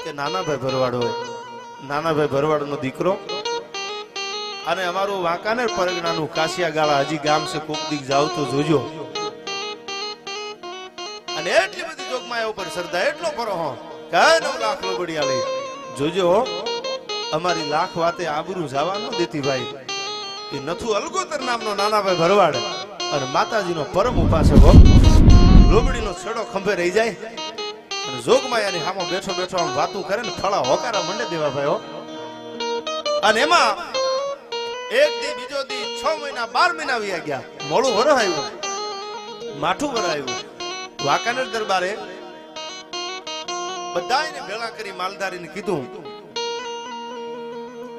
કે નાનાભાઈ ભરવાડ હોય, નાનાભાઈ ભરવાડનો દીકરો, અને અમારું વાંકાનેર પરગણાનું કાશિયા ગાળા હજી ગામ છે, કોક દીક જાવ તો જોજો. અને એટલી બધી જોગમાયા ઉપર શ્રદ્ધા, એટલો પરો હો કે 9 લાખ લોબડિયા લઈ જોજો. અમારી લાખ વાતે આબરૂ જવા ન દેતી ભાઈ. એ નથુ અલગોતર નામનો નાનાભાઈ ભરવાડ અને માતાજીનો પરમ ઉપાસક હો. લોબડીનો છેડો ખંભે રહી જાય અને જોગમાયાની સામે બેઠો બેઠો આમ વાતું કરે ને ફળા હોકારા મંડે દેવા ભાઈ હો. અને એમાં એક દી બીજો દી 6 મહિના 12 મહિના વી ગયા, મોડું વરહ આવ્યું, માઠું વરહ આવ્યું. વાંકાનેર દરબારે બધાને ભેળા કરી માલધારીને કીધું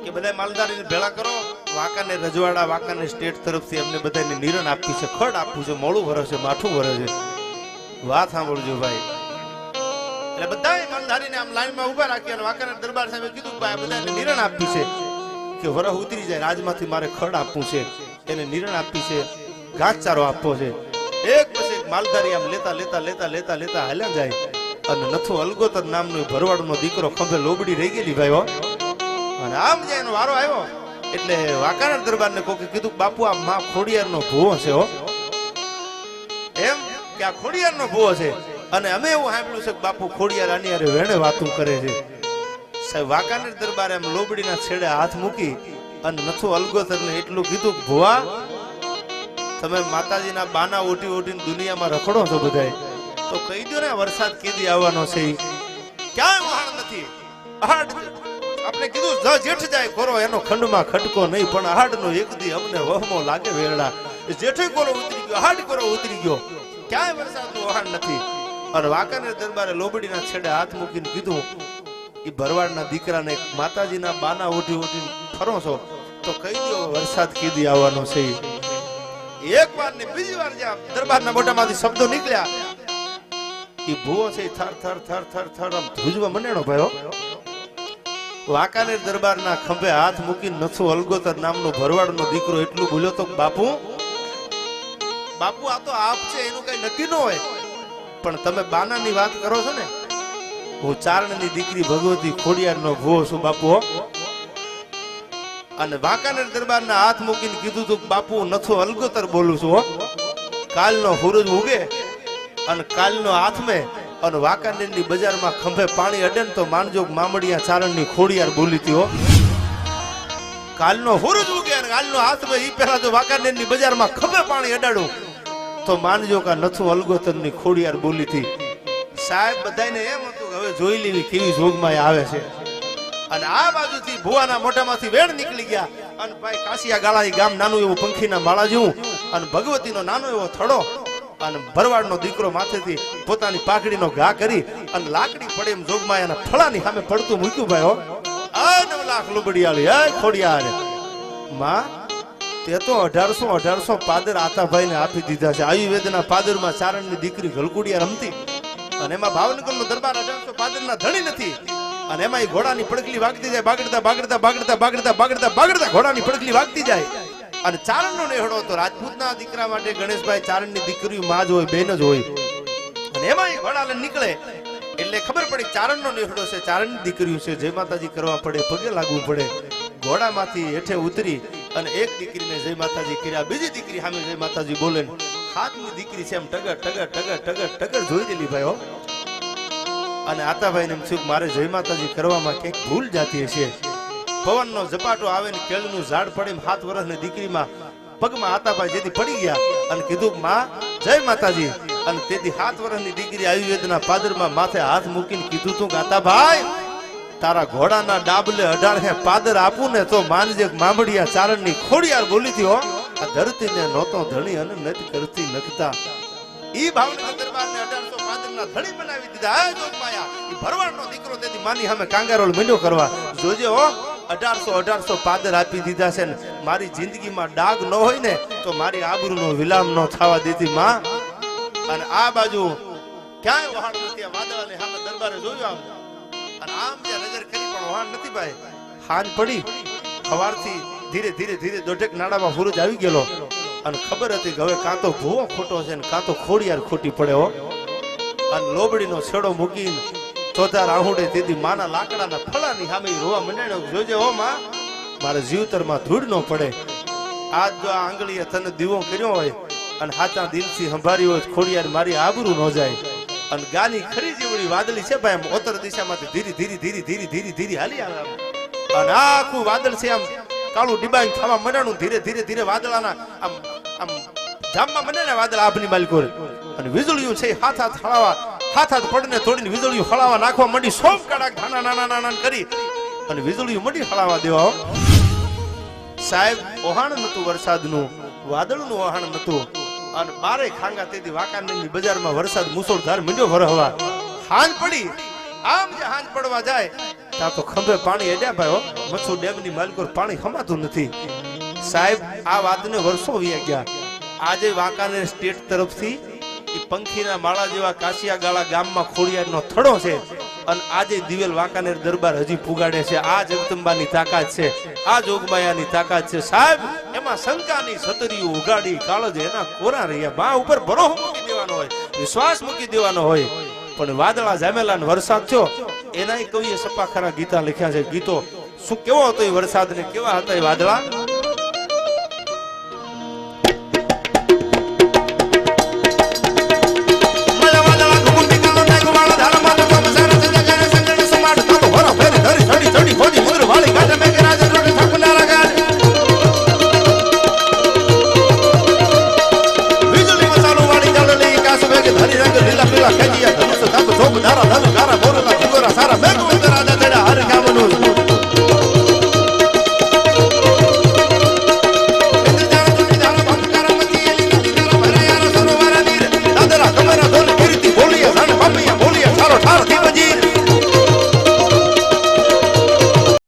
કે બધા માલધારીને ભેળા કરો, વાંકાનેર રજવાડા વાંકાનેર સ્ટેટ તરફથી અમને બધાને નિરણ આપી છે, ખડ આપવું છે, મોડું વરસ છે, માઠું વરસ છે. વાત સાંભળજો ભાઈ. એટલે બધાએ માલધારીને આમ લાઈનમાં ઉભા રાખી અને વાંકાનેર દરબાર સાહેબે કીધું કે બધાને નિરણ આપી છે કે વરહ ઉતરી જાય રાજમાંથી મારે ખડ આપવું છે, એને નિરણ આપી છે, ઘાસચારો આપવો છે. એક પછી એક માલધારી આમ લેતા લેતા લેતા લેતા લેતા હાલ્યા જાય અને નથુ અલગોતર નામનો ભરવાડનો દીકરો ખંભે લોબડી રહી ગયેલી ભાઈ હો. અને આમ જાય એનો વારો આવ્યો એટલે વાંકાનેર દરબારને કોકે કીધું બાપુ આ માં ખોડિયારનો ભૂવો છે હો, એમ કે આ ખોડિયારનો ભૂવો છે. અને અમે એવું સાંભળ્યું છે કે બાપુ ખોડિયાર આની હારે વેણે વાતું કરે છે. સાહેબ વાંકાનેર દરબારે આમ લોબડીના છેડે હાથ મૂકી અને નથુ અલગોતરને એટલું કીધું કે ભુવા તમે માતાજીના બાના ઓટી ઓટીને દુનિયામાં રખડો છો બધાય, તો કહી દો ને વરસાદ કેદી આવવાનો છે. ક્યાંય વહાણ નથી. આહાડ આપણે કીધું જ જેઠ જાય કોરો એનો ખંડમાં ખટકો નહીં, પણ આહાડનો એક દી અમને વહમો લાગે વેરડા. જેઠે કોરો ઉતરી ગયો, આહાડ કોરો ઉતરી ગયો, ક્યાંય વરસાદનું વહાણ નથી. અને વાંકાનેર દરબારે લોબડીના છેડે હાથ મૂકીને કીધું એ ભરવાડના દીકરાને માતાજીના બાના ઓટી ઓટીને ફરો છો તો કહી દો વરસાદ કેદી આવવાનો છે. એક વાર ને બીજી વાર જ્યાં દરબારના મોઢામાંથી શબ્દો નીકળ્યા એ ભૂવો છે થર થર થર થર થર આમ ધ્રુજવા મંડ્યો ભાઈઓ. વાંકાનેર દરબારના ખંભે હાથ મૂકી નથુ અલગોતર નામનો ભરવાડનો દીકરો એટલું બોલ્યો તો બાપુ બાપુ આ તો આપ છે એનું કઈ નક્કી ન હોય, પણ તમે બાનાની વાત કરો છો ને, હું ચારણની દીકરી ભગવતી ખોડિયારનો ભૂવો છું બાપુ. અને વાંકાનેર દરબારના હાથ મૂકીને કીધું તું બાપુ નથુ અલગોતર બોલું છું હો. કાલનો સૂરજ ઉગે અને કાલનો હાથમે અને વાંકાનેરની બજારમાં ખંભે પાણી અડે ને તો માનજો મામડિયા ચારણની ખોડિયાર બોલી હતી હો. કાલનો સૂરજ ઉગે અને કાલનો હાથમે ઈ પહેલા જો વાંકાનેરની બજારમાં ખંભે પાણી અડાડું તો માનજો કે નથુ અલગોતરની ખોડિયાર બોલી હતી. સાહેબ બધાને એમ હતું કે હવે જોઈ લેવી કેવી જોગમાં આવે છે. અને આ બાજુથી ભુવાના મોઢામાંથી વેણ નીકળી ગયા અને ભાઈ કાશિયા ગાળા ગામ નાનું એવું પંખીના માળા જેવું અને ભગવતીનો નાનો એવો થડો અને ભરવાડનો દીકરો માથેથી પોતાની પાઘડીનો ઘા કરી અને લાકડી પડે એમ જોગમાયાના ફળાની સામે પડતું મૂક્યું ભાઈ હો. આ 9 લાખ લુબડિયાળી હે ખોડિયાર માં તે તો 1800 પાદર આતાભાઈને આપી દીધા છે. આયુર્વેદના પાદરમાં ચારણની દીકરી ગલકુડિયા રમતી અને એમાં ભાવનગરનો દરબાર 1800 પાદરના ધણી નથી. અને એમાં ઘોડાની પડકલી વાગતી જાય, બાગડતા બાગડતા બાગડતા બાગડતા બાગડતા બાગડતા ઘોડાની પડકલી વાગતી જાય. અને ચારણનો નેહડો તો રાજપૂતના દીકરા માટે ગણેશભાઈ ચારણની દીકરીઓ માં જ હોય, બેન જ હોય. અને એમાં ઘોડા લઈને નીકળે એટલે ખબર પડી ચારણનો નેહડો છે, ચારણની દીકરીઓ છે, જય માતાજી કરવા પડે, પગે લાગવું પડે. ઘોડામાંથી હેઠે ઉતરી અને એક દીકરીને જય માતાજી કર્યા, બીજી દીકરી સામે જય માતાજી બોલે. હાથની દીકરી છે એમ ટગર ટગર ટગર ટગર ટગર જોઈ દેલી ભાઈ હો. અને આતાભાઈને એમ થયું મારે જય માતાજી કરવામાં ક્યાંક ભૂલ જાતી હશે. પવનનો ઝપાટો આવે ને કેળનું ઝાડ પડે, 7 વર્ષની દીકરીમાં પગમાં આતાભાઈ જેથી પડી ગયા અને કીધું માં જય માતાજી. અને તેથી 7 વર્ષની દીકરી આયુર્વેદના પાદરમાં માથે હાથ મૂકીને કીધું તું આતાભાઈ તારા ઘોડાના ડાબલે 18 પાદર આપું ને તો માનજે મામડિયા ચારણની ખોડિયાર બોલી હતી હો. આ ધરતીને નહોતો ધણી અને નથી કરતી નખતા. ઈ ભાવનગર દરબારને 1800 પાદરના ધણી બનાવી દીધા. આ જોગમાયા ઈ ભરવાડનો દીકરો તેથી માની સામે કાંગારોળ મંડ્યો કરવા. જોજે હો 1800 પાદર આપી દીધા છે ને મારી જિંદગીમાં ડાગ ન હોય ને તો મારી આબરૂનો વિલામ ન થવા દેતી માં. અને આ બાજુ ક્યાંય વહાણ નથી. આ વાદળાને સામે દરબારે જોયું આમ અને આમ જે નજર કરી પણ વહાણ નથી ભાઈ. હાન પડી સવારથી ધીરે ધીરે ધીરે દોઢેક નાડામાં સૂરજ આવી ગયેલો અને ખબર હતી કે હવે કાં તો ભૂવો ખોટો છે ને કાં તો ખોડિયાર ખોટી પડે હો. અને લોબડીનો છેડો મૂકીને ચોથા રાહુડે તેથી માના લાકડાના ફળાની સામે રોવા મંડાણ્યો. જોજે હો માં, મારા જીવતરમાં ધૂળ ન પડે. આજ જો આ આંગળીએ તને દીવો કર્યો હોય અને હાથા દિલથી સંભાળ્યો હોય, ખોડિયાર મારી આબરૂ ન જાય. અને ગાની ખરી જેવડી વાદળી છે ભાઈ, આમ ઉત્તર દિશામાંથી ધીરે ધીરે ધીરે ધીરે ધીરે ધીરે હાલી આવે. અને આખું વાદળ છે આમ કાળું ડિબાંગ થવા મંડાણું. ધીરે ધીરે ધીરે વાદળાના આમ આમ જામમાં મને ને વાદળ આભની માલિકો. અને વીજળીઓ છે હાથ હાથ હળાવા, હાથ હાથ પડને તોડીને વીજળીઓ હળાવા નાખવા માંડી. સોમ કડાક નાના નાના નાના કરી અને વીજળીઓ મંડી હળાવા દેવા. સાહેબ ઓહાણ નતું વરસાદનું, વાદળનું ઓહાણ નતું. અને બારે ખાંગા તેથી વાંકાનેરની બજારમાં વરસાદ મુસળધાર મંડ્યો વરહવા. હાંજ પડી, આમ જે હાંજ પડવા જાય ત્યાં તો ખંભે પાણી અડ્યા ભાઈ. મચ્છુ ડેમની માલિકો પાણી ખમાતું નથી. સાહેબ આ વાતને વર્ષો વી ગયા. આજે વાંકાનેર સ્ટેટ તરફથી પંખીના માળા જેવા કાશિયા ગાળા ગામમાં ખોડિયારનો થડો છે. અને આજે દિવેલ વાંકાનેર દરબાર હજી પુગાડે છે. આ જગદંબાની તાકાત છે, આ જોગમાયાની તાકાત છે. સાહેબ એમાં શંકાની સતરીઓ ઉગાડી કાળજ એના કોરા રહ્યા. બા ઉપર ભરોસો મૂકી દેવાનો હોય, વિશ્વાસ મૂકી દેવાનો હોય. પણ વાદળા જામેલા ને વરસાદ થયો, એના કવિએ સપાખરા ગીતા લખ્યા છે. ગીતો શું કેવો હતો એ વરસાદ ને કેવા હતા એ વાદળા.